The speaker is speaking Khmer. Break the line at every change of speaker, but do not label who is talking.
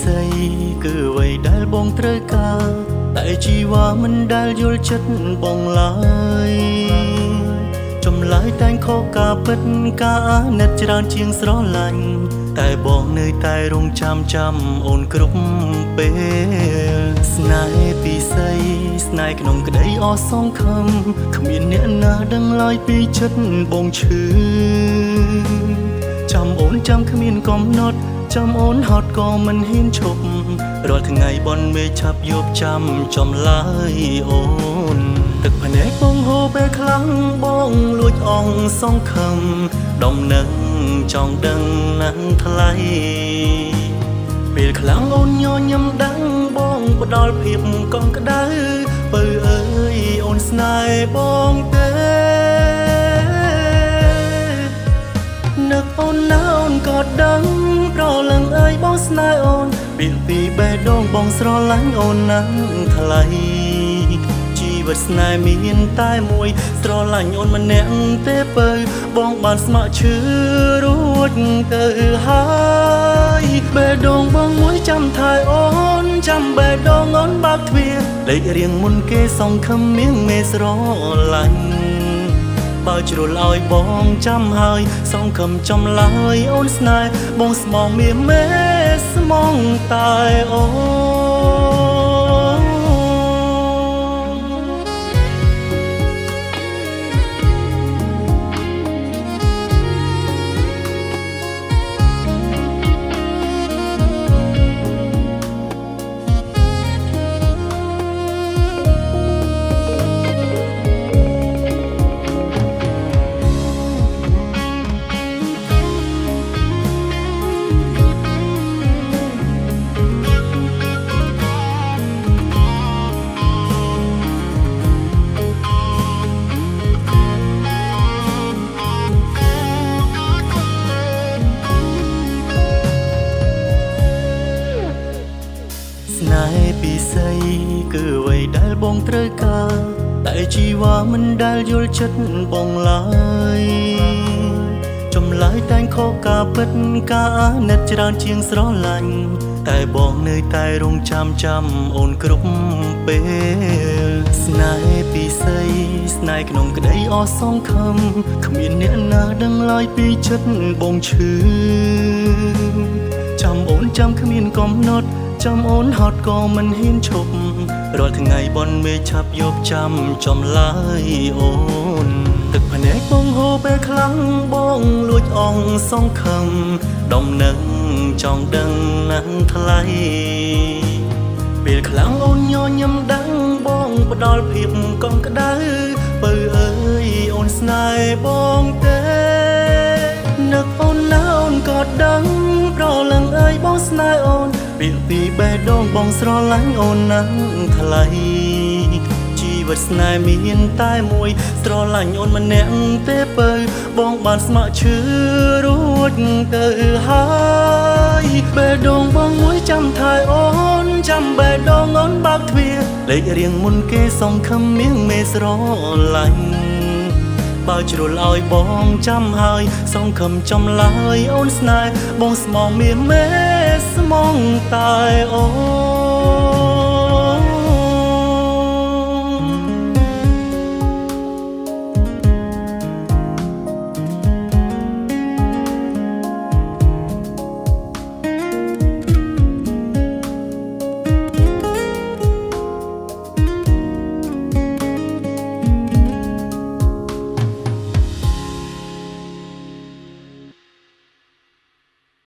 ស័យគឺអ្វីដែលបងត្រូវការតែជីវ៉ាមិនដែលយល់ចិត្តបងឡើយចម្លើយតែងខុសការពិតការអាណិតច្រើនជាងស្រឡាញ់តែបងនៅតែរងចាំអូនគ្រប់ពេលស្នេហ៍ពិសីស្នេហ៍ក្នុងក្តីអស់សង្ឃឹមគ្មានអ្នកណាដឹងឡើយពីចិត្តបងឈឺចាំអូនចាំគ្មានកំណត់ចាំអូនហត់ក៏មិនហ៊ានឈប់រាល់ថ្ងៃបនមេឆាប់យកចាំចំឡើយអូនទឹកភ្នែកបងហូរពេលខ្លាំងបងលួចអងសង្ឃឹមដំណឹងចង់ដឹងណាស់ថ្លៃពេលខ្លាំងអូនញញឹមដឹងបងផ្ដល់ភាពកងក្ដៅបើអើយអូនស្នេហ៍បងទេនឹកអូនណាអូនក៏ដឹងប្រលឹងអើយបងស្នេហ៍អូនពាក្យពីបេះដូងបងស្រឡាញ់អូនណាស់ថ្លៃជីវិតស្នេហ៍មានតែមួយស្រឡាញ់អូនម្នាក់ទេបើបងបានស្ម័គ្រឈឺរួចទៅហើយបេះដូងបងមួយចាំថែអូនចាំបេះដូងអូនបើកទ្វារលេខរៀងមុនគេសង្ឃឹមមៀងមេស្រឡាញ់បើជ្រុលឲ្យបងចាំហើយសង្ឃឹមចំឡើយអូនស្នេហ៍បងស្មងមៀមេស្មងតែអូស្នេហ៍ពិសីគឺអ្វីដែលបងត្រូវការតែជីវ៉ាមិនដែលយល់ចិត្តបងឡើយចម្លើយតែងខុសការពិតការអាណិតច្រើនជាងស្រឡាញ់តែបងនៅតែរងចាំអូនគ្រប់ពេលស្នេហ៍ពិសីស្នេហ៍ក្នុងក្តីអស់សង្ឃឹមគ្មានអ្នកណាដឹងឡើយពីចិត្តបងឈឺចាំអូនចាំគ្មានកំណត់ចាំអូនហត់ក៏មិនហ៊ានឈប់រាល់ថ្ងៃបនមេឆាប់យកចាំចំឡើយអូនទឹកភ្នែកបងហូរពេលខ្លាំងបងលួចអងសង្ឃឹមដំណឹងចង់ដឹងណាស់ថ្លៃពេលខ្លាំងអូនញញឹមដឹងបងផ្ដល់ភាពកងក្ដៅបើអើយអូនស្នេហ៍បងទេនឹកអូនណាអូនក៏ដឹងប្រលឹងអើយបងស្នេហ៍អូនពាក្យពីបេះដូងបងស្រឡាញ់អូនណាស់ថ្លៃជីវិតស្នេហ៍មានតែមួយស្រឡាញ់អូនម្នាក់ទេបើបងបានស្ម័គ្រឈឺរួចទៅហើយបេះដូងបងមួយចាំថែអូនចាំបេះដូងអូនបើកទ្វារលេខរៀងមុនគេសង្ឃឹមមៀងមេស្រឡាញ់បើជ្រុលឲ្យបងចាំហើយសង្ឃឹមចំឡើយអូនស្នេហ៍បងស្មងមៀមេស្មងតែអូ